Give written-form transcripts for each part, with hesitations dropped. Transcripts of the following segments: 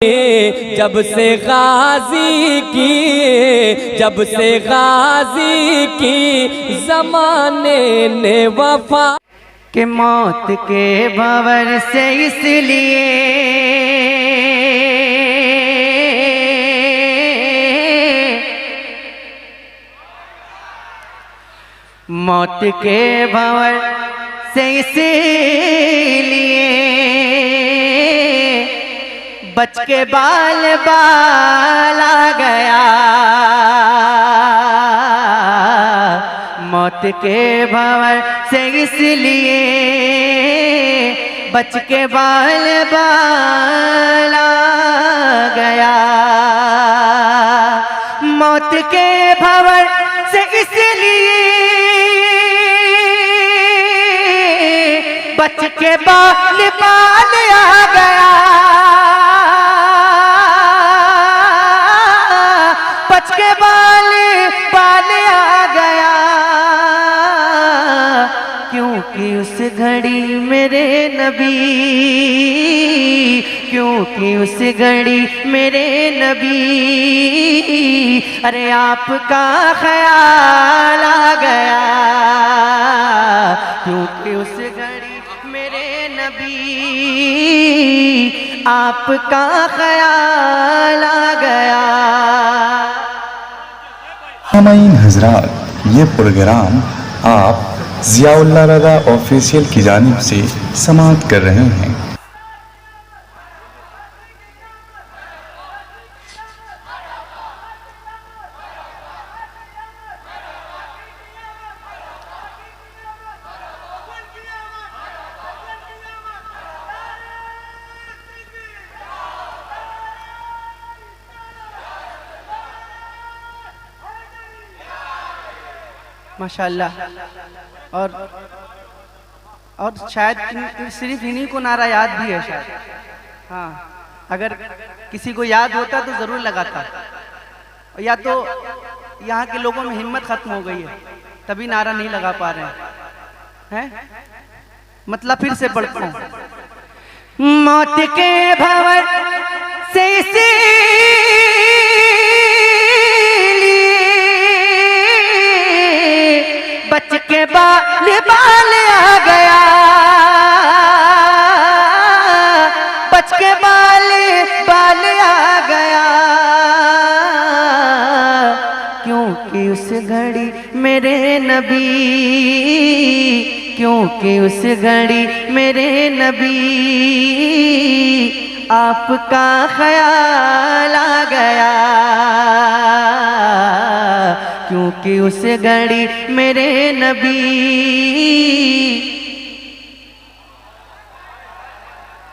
जब से गाजी की ज़माने ने वफा के मौत के भंवर से इसलिए मौत के भंवर से इसलिए बच के बाल बाल आ गया। मौत के भंवर से इसलिए बच के बाल बाल आ गया। मौत के भंवर से इसलिए बच के बाल बाल आ गया। बच के बाल बाल आ गया क्योंकि उस घड़ी मेरे नबी, क्योंकि उस घड़ी मेरे नबी अरे आपका ख्याल आ गया। क्योंकि उस घड़ी मेरे नबी आपका ख्याल आ गया। हमाइन हजरात, ये प्रोग्राम आप ज़ियाउल्लाह रज़ा ऑफिशियल की जानिब से समाअत कर रहे हैं। माशाअल्लाह। और शायद सिर्फ इन्हीं को नारा याद भी है शायद। हाँ, अगर किसी को याद होता तो जरूर लगाता, या तो यहाँ के लोगों में हिम्मत खत्म हो गई है तभी नारा नहीं लगा पा रहे हैं। मतलब फिर से पढ़ता हूँ। मौत के भंवर से बच के बाल बाल आ गया। बच के बाल बाल आ गया क्योंकि उस घड़ी मेरे नबी, क्योंकि उस घड़ी मेरे नबी आपका ख्याल आ गया। क्योंकि उस घड़ी मेरे नबी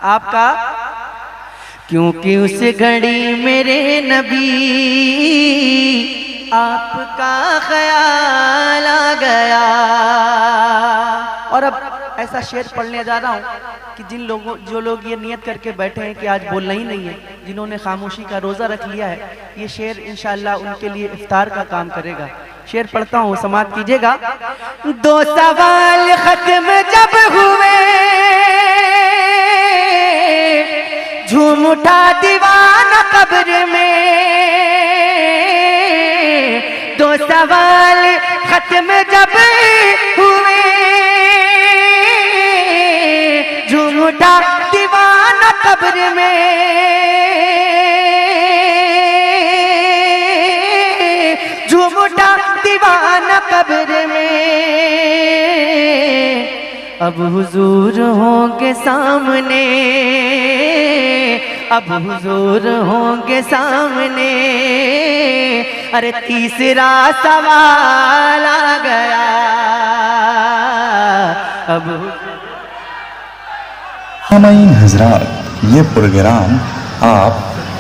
आपका, क्योंकि उस घड़ी मेरे नबी आपका ख्याल आ गया। और अब ऐसा शेर पढ़ने जा रहा हूँ कि जो लोग ये नियत करके बैठे हैं कि आज बोलना ही नहीं है, जिन्होंने खामोशी का रोज़ा रख लिया है, ये शेर इंशाअल्लाह उनके लिए इफ्तार का काम करेगा। शेर पढ़ता हूँ, समाअत कीजिएगा। दो सवाल खत्म जब हुए, झूम उठा दीवाना कब्र में। दो सवाल खत्म जब हुए, झूम उठा दीवाना कब्र में। झूम उठा दीवाना कब्र में। अब हुजूर होंगे सामने, अब हुजूर होंगे सामने। अरे तीसरा सवाल आ गया। अब हमाइन हजरात, ये प्रोग्राम आप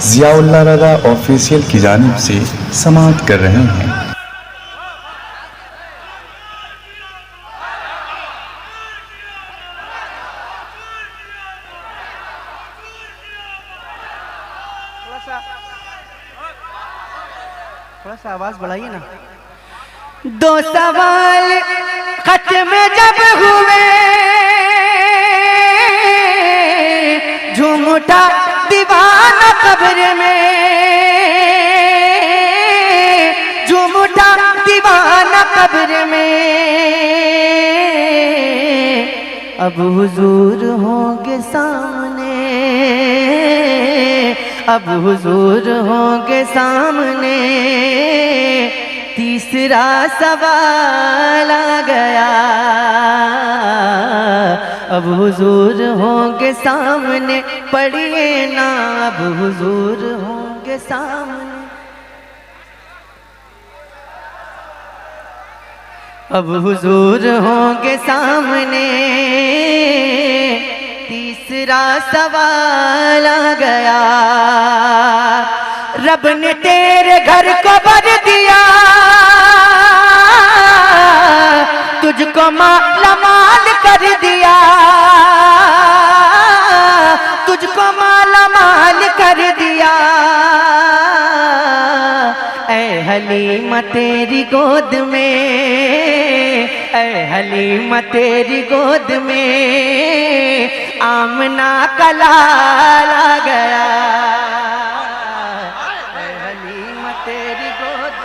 ज़ियाउल्लाह रज़ा ऑफिशियल की जानिब से समाअत कर रहे हैं। थोड़ा सा आवाज बढ़ाइए ना। दो सवाल खत्म जब हुए, झूम उठा दीवाना कब्र में, झूम उठा दीवाना कब्र में। अब हुजूर होंगे सामने, अब हुजूर होंगे सामने, तीसरा सवाल आ गया। अब हुजूर होंगे सामने, पढ़िए ना अब हुजूर होंगे सामने। अब हुजूर होंगे सामने, तीसरा सवाल आ गया। रब ने तेरे घर को भर दिया, तुझको माला माल कर दिया, तुझको माला माल कर दिया। ऐ हलीमा तेरी गोद में, ऐ हलीमा तेरी गोद में, आमना का लाल आ गया। ऐ हलीमा तेरी गोद में।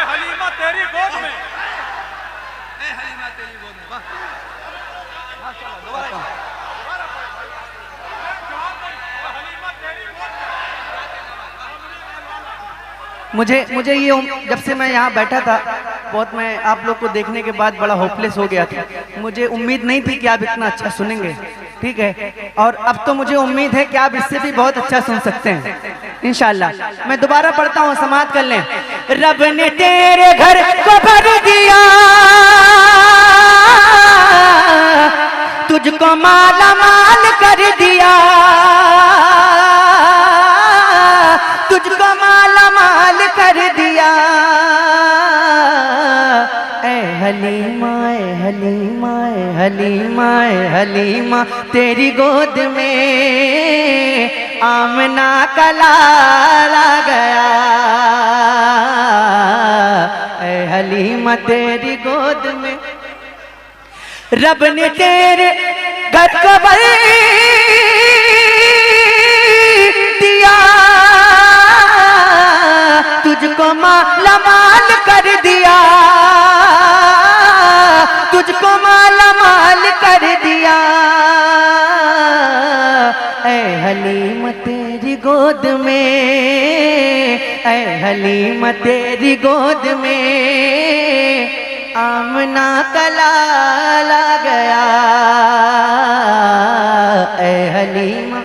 हलीमा तेरी गोद में, हलीमा तेरी गोद में, मुझे ये जब से मैं यहाँ बैठा था, बहुत मैं आप लोग को देखने के बाद बड़ा होपलेस हो गया था। मुझे उम्मीद नहीं थी कि आप इतना अच्छा सुनेंगे, ठीक है। और अब तो मुझे उम्मीद है कि आप इससे भी बहुत अच्छा सुन सकते हैं इंशाल्लाह। मैं दोबारा पढ़ता हूँ, समाप्त कर लें। रब ने तेरे घर को भर दिया, तुझको माला माल कर दिया, तुझको माला माल कर दिया। ऐ हलीमा, ऐ हलीमा, ऐ हलीमा, ऐ हलीमा तेरी गोद में, आमना का लाल आ गया। ऐ हलीमा तेरी गोद में, रब ने तेरे घर को भर दिया, तुझको माला माल कर दिया, तुझको माला माल कर दिया। ऐ हलीमा तेरी गोद में, ऐ हलीमा तेरी गोद में, आमना का लाल आ गया। ऐ हलीमा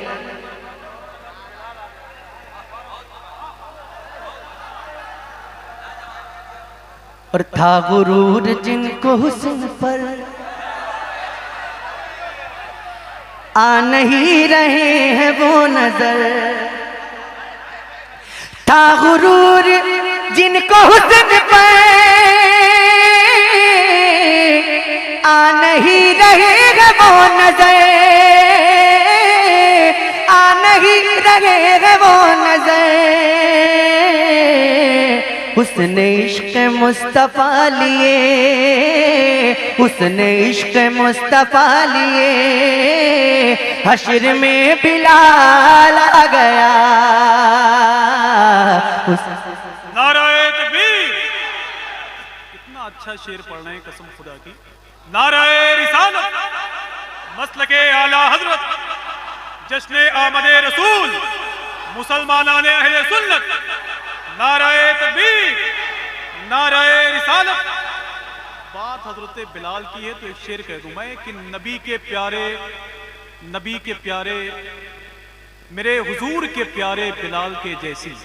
और था गुरूर जिनको हुस्न पर आ नहीं रहे हैं वो नजर, था गुरूर जिनको हुस्न पर आ नहीं रहे हैं वो नजर, आ नहीं रहे हैं वो नजर। हुस्न इश्क मुस्तफा लिए, हुस्न इश्क मुस्तफा लिए, हश्र में बिलाल आ गया। नाराए तकबीर। कितना अच्छा शेर पढ़ रहे हैं कसम खुदा की। नाराए रिसालत, मसलके आला हजरत, जश्न आमदे रसूल, मुसलमानाने अहले सुन्नत। नाराए तकबीर, नाराए रिसालत। बात हजरत बिलाल की है तो एक शेर कह दूं मैं कि नबी के प्यारे मेरे हुजूर के प्यारे बिलाल के जैसी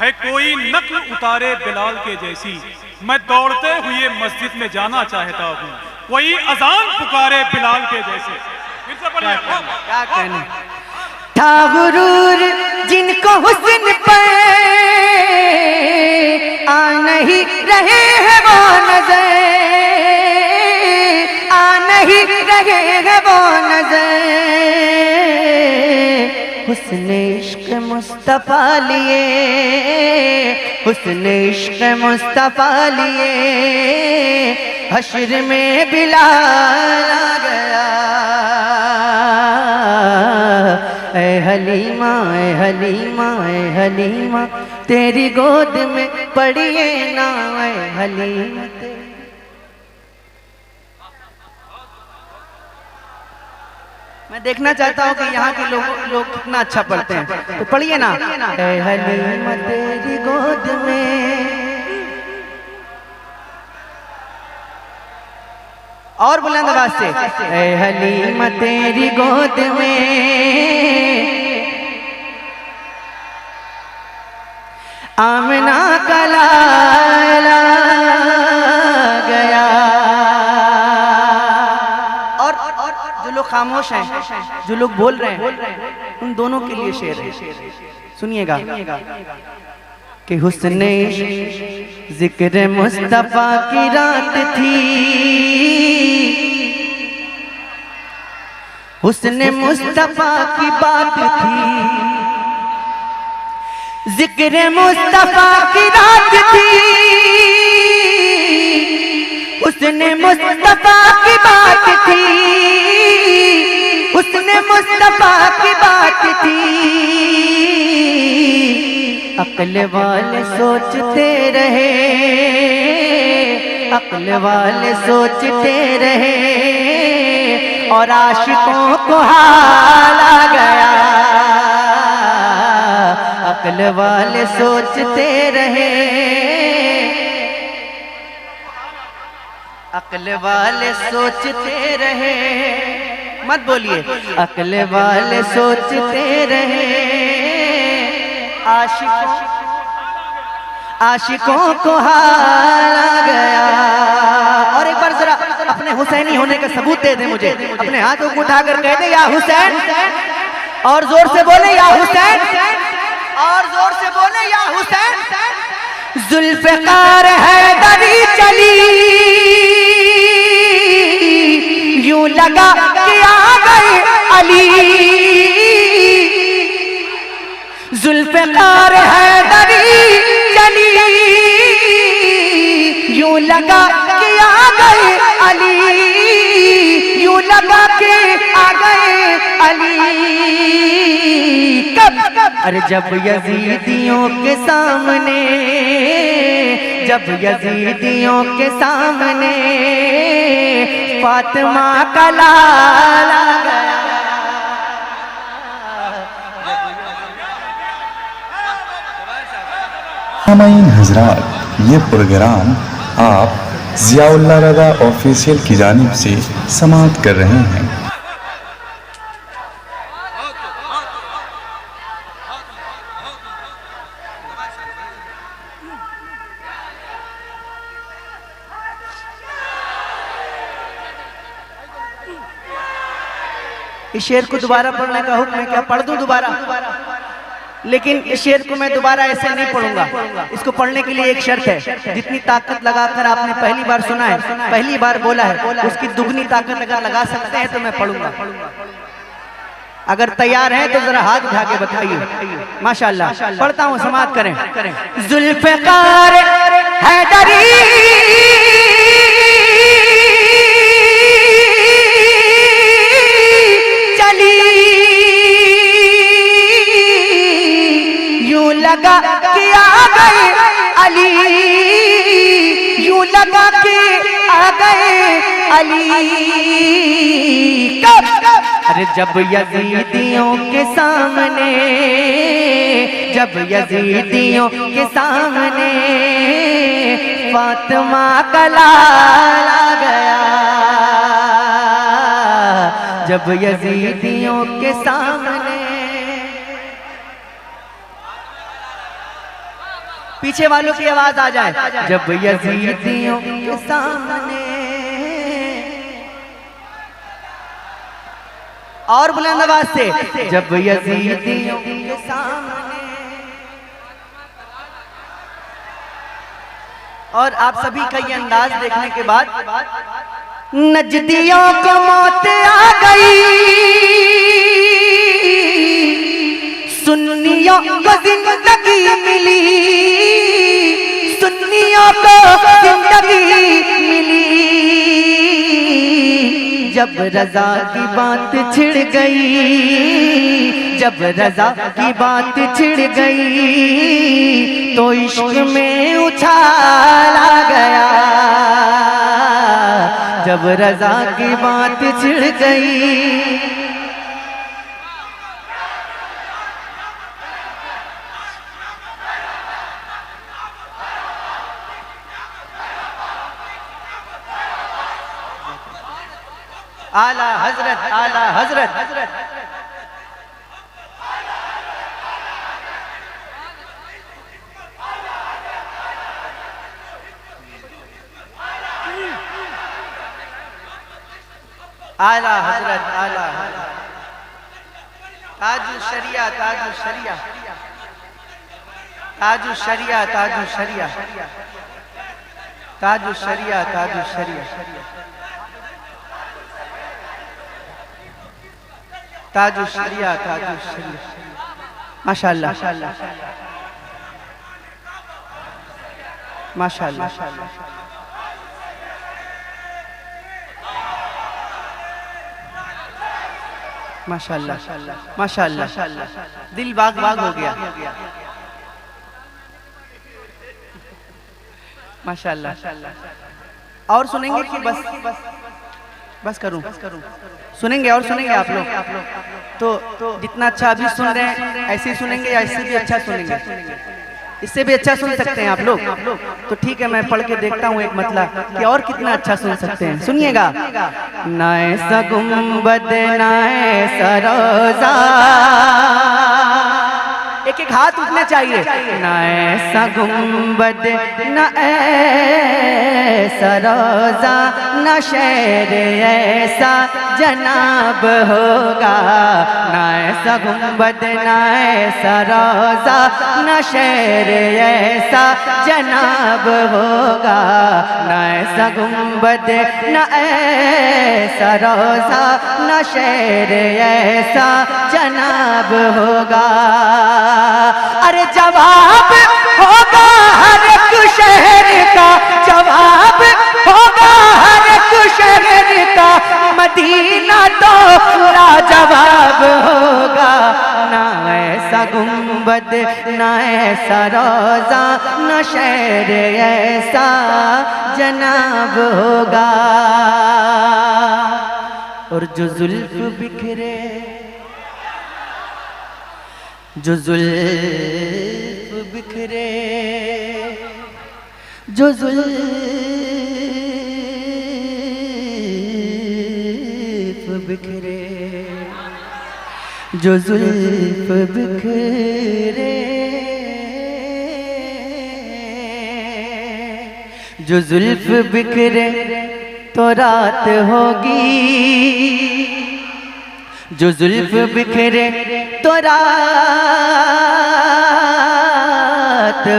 है कोई नक्ल उतारे बिलाल के जैसी। मैं दौड़ते हुए मस्जिद में जाना चाहता हूँ, कोई अजान पुकारे बिलाल के जैसे। फिर से पढ़िए। क्या कहने। था गुरूर जिनको हुस्न पर आ नहीं रहे हैं वो नजर, आ नहीं नहीं रहे हैं वो नजर, हुस्न इश्क मुस्तफा लिए, हुस्न इश्क मुस्तफा लिए, हश्र में बिलाल आ गया। ऐ हलीमा, ऐ हलीमा, ऐ हलीमा, तेरी गोद में पड़िए ना, ऐ हलीमा। मैं देखना चाहता हूँ कि यहाँ के लोग कितना अच्छा पढ़ते हैं, तो पढ़िए ना। ऐ हलीमा तेरी गोद में, और बुलंद आवाज से, ऐ हलीमा तेरी गोद में, आमना का लाला गया। और जो लोग खामोश हैं, जो लोग बोल रहे हैं, उन दोनों के लिए शेर है, सुनिएगा कि हुस्न जिक्र मुस्तफा की रात थी, हुस्न मुस्तफा की बात थी, जिक्र मुस्तफा की रात थी, हुस्न मुस्तफा की बात थी, हुस्न मुस्तफा की बात थी। अक्ल वाले सोचते रहे, अक्ल वाले सोचते रहे, और आशिकों को हाल आ गया। अक्ल वाले सोचते रहे, अक्ल वाले सोचते रहे, मत बोलिए, अक्ल वाले सोचते रहे, आशिकों को हाल आ गया। और एक बार जरा अपने हुसैनी होने का सबूत दे दे मुझे, अपने हाथों को उठाकर कह दे या हुसैन, और जोर से बोले या हुसैन, और जोर से बोले या हुसैन। जुल्फ़िकार हैदरी चली, यूं लगा कि आ गए अली, जुल्फ़िकार हैदरी चली, यूं लगा कि आ गए अली, यूं लगा कि आ गए अली। कब? अरे जब यजीदियों के सामने, जब यजीदियों के सामने फातिमा का लाल आ गया। सामाईन हजरात, ये प्रोग्राम आप ज़ियाउल्लाह रज़ा ऑफिशियल की जानिब से समाअत कर रहे हैं। इस शेर को दोबारा पढ़ने का हुक्म है क्या? पढ़ दूं दोबारा? लेकिन इस शेर को मैं दोबारा ऐसे नहीं पढ़ूंगा। इसको पढ़ने के लिए एक शर्त है, जितनी ताकत लगाकर आपने पहली बार सुना है, पहली बार बोला है, उसकी दुगनी ताकत अगर लगा सकते हैं तो मैं पढ़ूंगा। अगर तैयार हैं तो जरा हाथ उठा के बताइए। माशाअल्लाह, पढ़ता हूँ, समाअत करें। जुल्फ़िकार हैदरी लगा कि आ गए अली, यूं लगा कि आ गए अली। कब? अरे जब यजीदियों के सामने, जब यजीदियों के सामने फातिमा का लाल आ गया। जब यजीदियों के सामने, पीछे वालों की आवाज आ जाए, जब यजीदियों के सामने, और बुलंद आवाज से, जब यजीदियों के सामने। और आप सभी का ये अंदाज देखने के बाद नजदियों को मौत आ गई, सुन्नियों को जिंदगी मिली, सुन्नियों को जिंदगी मिली। जब रजा की बात छिड़ गई, जब रजा की बात छिड़ गई, तो इश्क में उछाल आ गया। जब रजा की बात छिड़ गई, आला हजरत, आला हजरत, आला हजरत, आला ताजु शरिया, ताजु शरिया, ताजु शरिया, ताजु शरिया, ताजु शरिया, ताजु शरिया, ताजु शरिया, ताजु शरिया। माशाअल्लाह, माशाअल्लाह, माशाअल्लाह, माशाअल्लाह, दिल बाग बाग हो गया। माशाअल्लाह। और सुनेंगे कि बस करूं? सुनेंगे और सुनेंगे आप लोग? तो जितना अच्छा अभी सुन रहे हैं ऐसे ही सुनेंगे या इससे भी अच्छा सुनेंगे? इससे भी अच्छा सुन सकते हैं आप लोग? तो ठीक है, मैं पढ़ के देखता हूँ एक मतलब कि और कितना अच्छा सुन सकते हैं। सुनिएगा। नाए सा गुंबद नाए सा रोज़ा, एक एक हाथ उठने चाहिए। ना ऐसा गुंबद न ऐसा रोज़ा, न शहर ऐसा जनाब होगा। ना ऐसा गुंबद न ऐसा रोज़ा, न शहर ऐसा जनाब होगा। ना ऐसा गुंबद न ऐसा रोज़ा, न शहर ऐसा जनाब होगा। अरे जवाब होगा हर एक शहर का, जवाब होगा हर एक शहर का, मदीना तो लाजवाब होगा। ना ऐसा गुंबद ना ऐसा रोज़ा, न शहर ऐसा जनाब होगा। और जो जुल्फ बिखरे, जो जुल्फ बिखरे, जो जुल्फ बिखरे, जो जुल्फ बिखरे, जो जुल्फ बिखरे तो रात होगी, जो जुल्फ बिखरे तो रात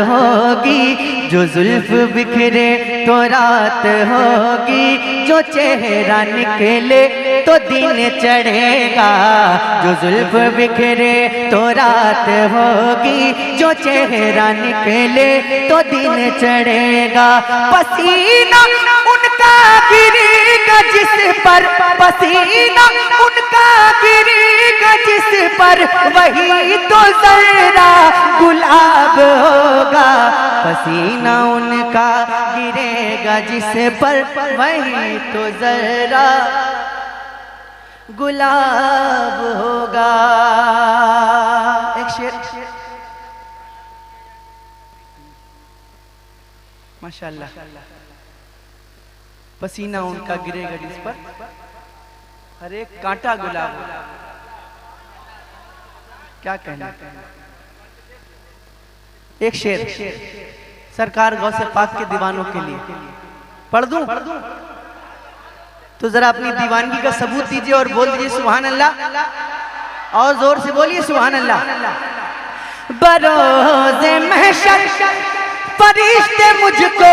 होगी, जो जुल्फ बिखरे तो रात होगी। जो चेहरा निकले तो दिन चढ़ेगा, जो जुल्फ बिखरे तो रात होगी। जो चेहरा निकले तो दिन चढ़ेगा। पसीना उनका गिरेगा जिस पर, पसीना उनका गिरेगा जिस पर, वही तो जरा गुलाब होगा। पसीना उनका गिरेगा जिस पर, वही तो जरा गुलाब होगा। एक शेर माशाअल्लाह। पसीना उनका गिरेगा जिस पर, हर एक कांटा गुलाब होगा। क्या कहना। एक शेर सरकार गौसे पाक के दीवानों के लिए पढ़ दूं? तो जरा अपनी दीवानगी का सबूत दीजिए और बोल दीजिए सुभान अल्लाह, और जोर से बोलिए सुभान अल्लाह। बरोज़े महशर फरिश्ते मुझको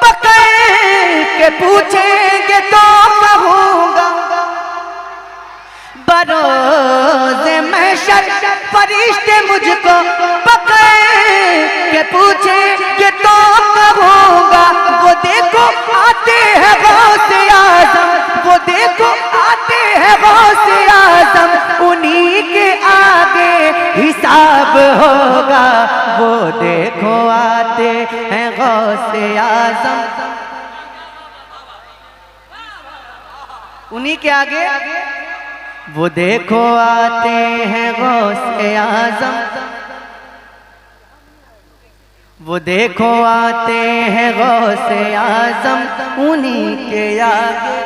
पकड़ के पूछेंगे तो कहूँगा बरोज़े महशर फरिश्ते मुझको पकड़ के पूछेंगे तो कहूँगा वो देखो आते हैं गौसे आज़म, वो देखो आते हैं गौसे आज़म, उन्हीं के आगे हिसाब होगा। वो देखो आते हैं गौसे आज़म, उन्हीं के आगे वो देखो आते हैं गौसे आज़म, वो देखो आते हैं गौसे आज़म, उन्हीं के आगे।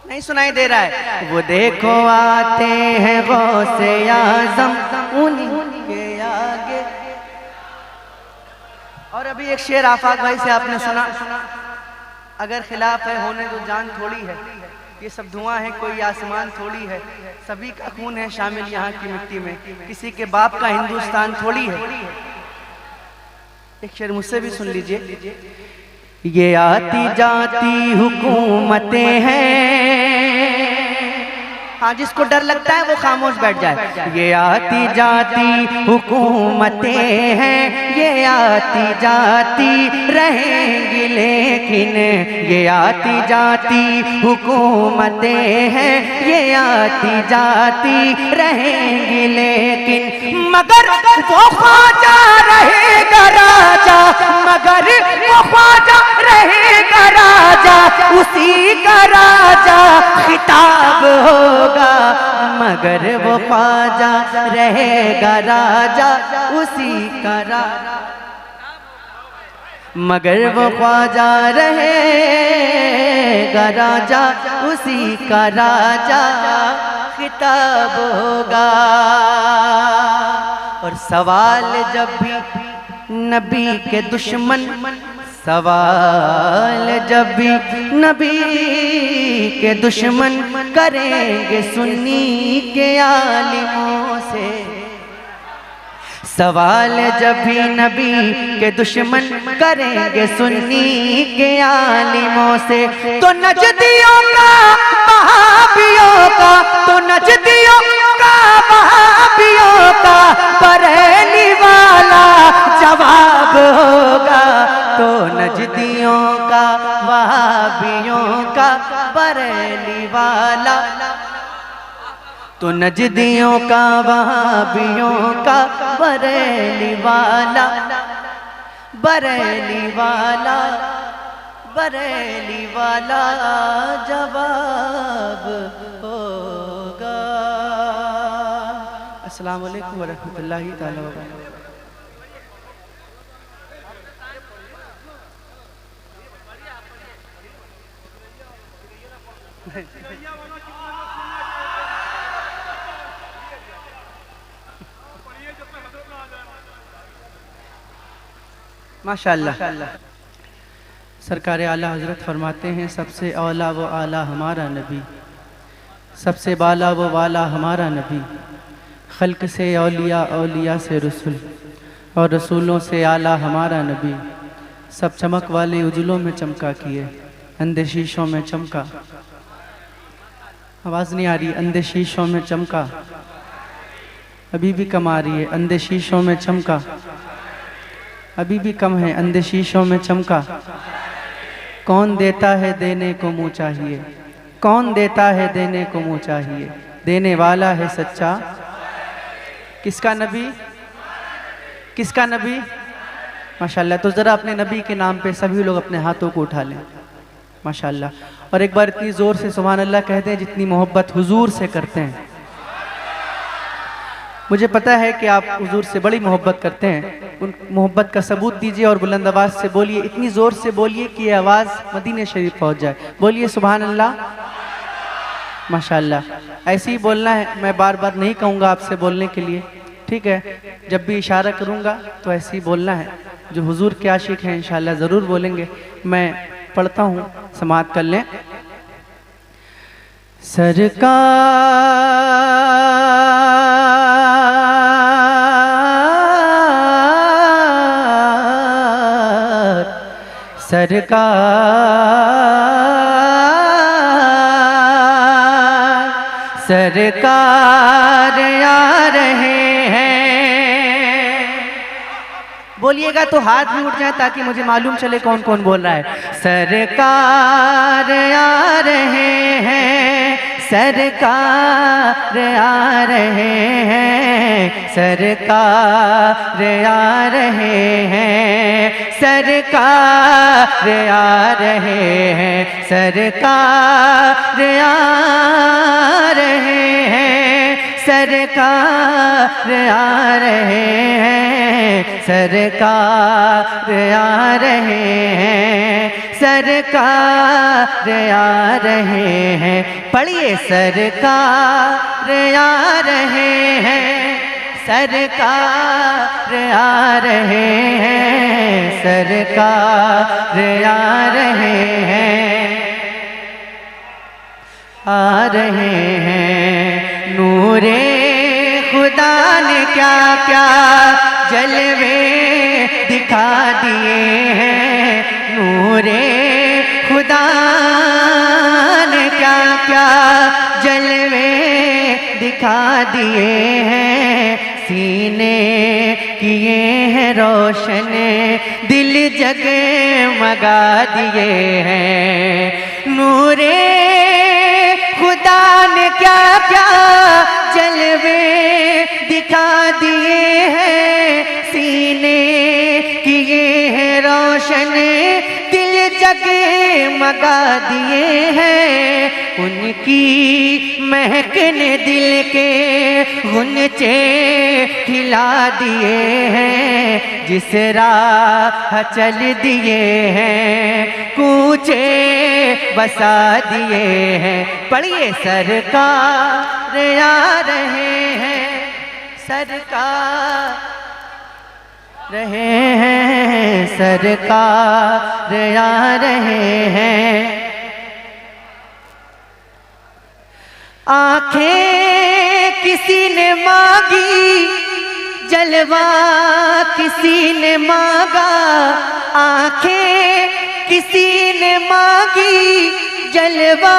नहीं सुनाई दे रहा है? वो देखो आते हैं गौसे आज़म, उन्हीं के आगे। और अभी एक शेर आफाक भाई से आपने सुना, अगर खिलाफ है होने तो जान थोड़ी है, ये सब धुआं है कोई आसमान थोड़ी है, सभी का खून है शामिल यहाँ की मिट्टी में, किसी के बाप का हिंदुस्तान थोड़ी है। एक शेर मुझसे भी सुन लीजिए। ये आती जाती हुकूमतें हैं, हाँ जिसको डर लगता है वो खामोश बैठ जाए। ये आती जाती हुकूमतें हैं, ये आती जाती रहेंगी लेकिन, ये आती जाती हुकूमतें हैं, ये आती जाती रहेंगी लेकिन, मगर वो ख्वाजा रहेगा राजा, मगर वो ख्वाजा रहेगा राजा, उसी का राजा खिताब होगा, मगर वो ख्वाजा रहेगा राजा, उसी का राजा, मगर वो ख्वाजा रहेगा राजा, उसी का राजा खिताब होगा। और सवाल जब भी नबी के दुश्मन, सवाल जब भी नबी के दुश्मन करेंगे सुन्नी के आलिमों से, सवाल जब भी नबी के दुश्मन करेंगे सुन्नी के आलिमों से, तो नजदियों का वहाबियों का, तो नजदियों का वहाबियों का बरेली वाला जवाब होगा, तो नजदियों का वहाबियों का बरेली वाला, तो नजदियों का वहाबियों का बरेली वाला, बरेली वाला, बरेली वाला जवाब होगा। अस्सलाम वालेकुम व रहमतुल्लाहि तआला व बरकातहू। माशाअल्लाह। सरकार आला हजरत फरमाते हैं, सबसे औला वो आला हमारा नबी, सबसे बाला वो वाला हमारा नबी, खल्क से औलिया, औलिया से रसूल, और रसूलों से आला हमारा नबी, सब चमक वाले उजलों में चमका किए, अंधे शीशों में चमका। आवाज़ नहीं आ रही? अंधे शीशों में चमका, अभी भी कम आ रही है। अंधे शीशों में चमका, अभी भी कम है। अंधे शीशों में चमका। कौन देता है देने को मुँह चाहिए, कौन देता है देने को मुँह चाहिए, देने वाला है सच्चा। किसका नबी? किसका नबी? माशाल्लाह। तो ज़रा अपने नबी के नाम पे सभी लोग अपने हाथों को उठा लें। माशाल्लाह। और एक बार इतनी ज़ोर से सुभान अल्लाह कहते हैं जितनी मोहब्बत हुजूर से करते हैं। मुझे पता है कि आप हुजूर से बड़ी मोहब्बत करते हैं, उन मोहब्बत का सबूत दीजिए और बुलंद आवाज़ से बोलिए, इतनी ज़ोर से बोलिए कि ये आवाज़ मदीने शरीफ पहुंच जाए। बोलिए सुभान अल्लाह। माशाल्लाह। ऐसे ही बोलना है, मैं बार बार नहीं कहूँगा आपसे बोलने के लिए, ठीक है? जब भी इशारा करूँगा तो ऐसे ही बोलना है। जो हुजूर के आशिक हैं इंशाअल्लाह ज़रूर बोलेंगे। मैं पढ़ता हूँ, समाअत कर लें। सरकार सरकार आ रहे हैं। बोलिएगा तो हाथ भी उठ जाए ताकि मुझे मालूम चले कौन कौन बोल रहा है। सरकार आ रहे हैं, सरकार आ रहे हैं, सरकार आ रहे हैं, सरकार आ रहे हैं, सरकार आ रहे हैं, सरकार आ रहे हैं, सरकार आ रहे हैं, सरकार आ रहे हैं। पढ़िए सरकार आ रहे हैं, सरकार आ रहे हैं, सरकार आ रहे हैं, आ रहे हैं। नूरे खुदा ने क्या क्या जलवे दिखा दिए हैं, नूरे खुदा ने क्या क्या जलवे दिखा दिए हैं। सीने किए हैं रोशन, दिल जगमगा दिए हैं। नूरे खुदा ने क्या क्या जलवे दिखा दिए हैं, सीने किए हैं रोशन, दिल जगमगा दिए हैं। उनकी महक ने दिल के गुंचे खिला दिए हैं। जिस राह चल दिए हैं, कूचे बसा दिए हैं। पढ़िए सरकार आ रहे हैं, सरकार रहे हैं, सरकार आ रहे हैं। आंखें किसी ने मांगी, जलवा किसी ने मांगा। आंखें किसी ने मांगी, जलवा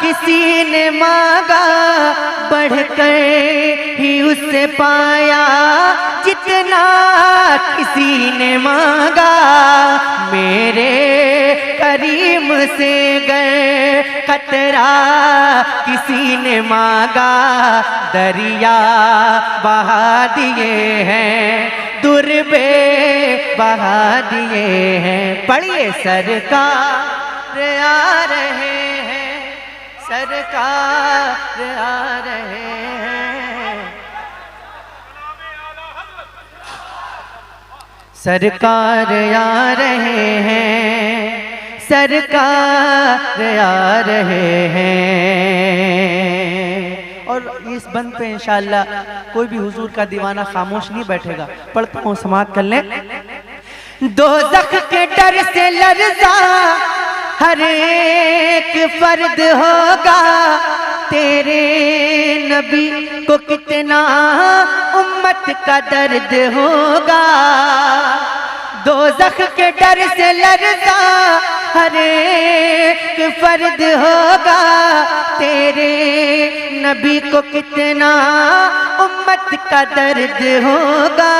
किसी ने मांगा। बढ़कर ही उससे पाया जितना किसी ने मांगा। मेरे करीम से गर कतरा किसी ने मांगा, दरिया बहा दिए हैं, दुर्बे बहा दिए हैं। पढ़िए सरकार आ रहे हैं, सरकार आ रहे हैं, सरकार आ रहे हैं, सरकार आ रहे हैं। और इस बंद पे इंशाअल्लाह कोई भी हुजूर का दीवाना खामोश नहीं बैठेगा। पढ़ता हूँ, समाअत कर लें। दोज़ख के डर से लर्ज़ा हर एक फर्द होगा, तेरे नबी को कितना उम्मत का दर्द होगा। दोज़ख के डर से लर्ज़ा हर एक फर्द होगा, तेरे नबी को कितना उम्मत का दर्द होगा।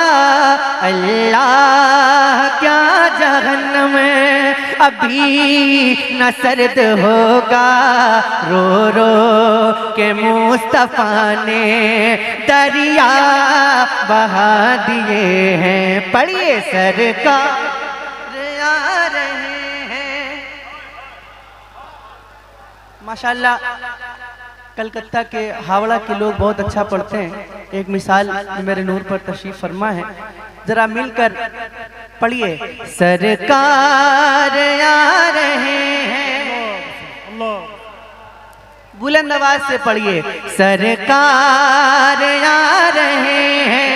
अल्लाह क्या जहन्नम अभी न सर्द होगा, रो रो के मुस्तफ़ा ने दरिया बहा दिए हैं। पढ़िए सरकार आ रहे हैं। माशाअल्लाह कलकत्ता के हावड़ा के लोग बहुत अच्छा पढ़ते हैं। एक मिसाल मेरे नूर पर तशरीफ फरमा है, जरा मिलकर पढ़िए। सरकार आ रहे हैं, बुलंद आवाज से पढ़िए। सरकार आ रहे हैं,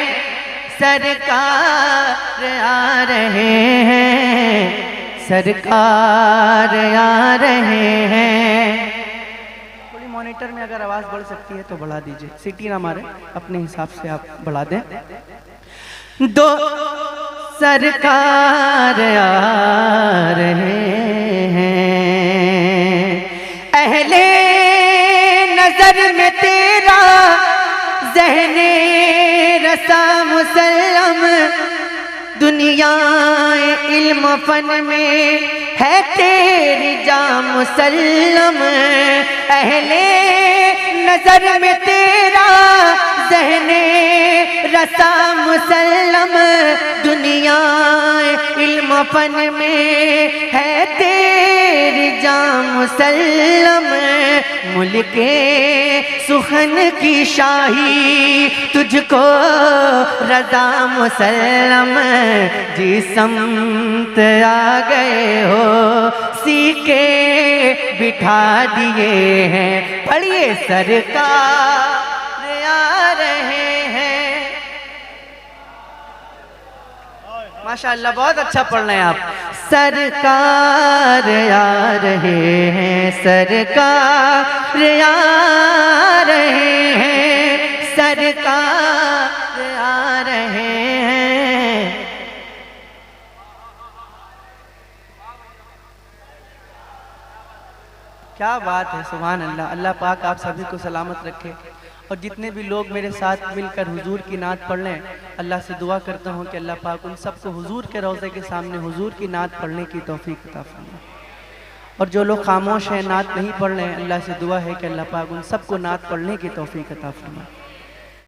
सरकार आ रहे हैं, सरकार आ रहे हैं। थोड़ी मॉनिटर में अगर आवाज बढ़ सकती है तो बढ़ा दीजिए, सीटी ना मारे, अपने हिसाब से आप बढ़ा दें। दो सरकार आ रहे हैं। अहले नजर में तेरा ज़हने रसा मुसल्लम, दुनिया इल्म फन में है तेरी जा मुसल्लम। अहले नजर में तेरा ज़हने रसा मुसल्लम, दुनिया इल्म फन में है तेरी जा मुसल्लम। मुल्के सुखन की शाही तुझको रज़ा मुसल्लम, जिस समत आ गए हो सीके बिठा दिए हैं। पढ़िए सरकार आ रहे हैं। माशाअल्लाह बहुत अच्छा पढ़ रहे हैं आप। सरकार आ रहे हैं, सरकार आ रहे हैं, सरकार आ रहे हैं। क्या बात है, सुभान अल्लाह। अल्लाह पाक आप सभी को सलामत रखे और जितने भी लोग मेरे साथ मिलकर हुजूर की नात पढ़ लें, अल्लाह से दुआ करता हूँ कि अल्लाह पाक उन सबको हुजूर के रोज़े के सामने हुजूर की नात पढ़ने की तौफीक अता फरमाए। और जो लोग खामोश हैं, नात नहीं पढ़ रहे हैं, अल्लाह से दुआ है कि अल्लाह पाक उन सबको नात पढ़ने की तौफीक अता फरमाए।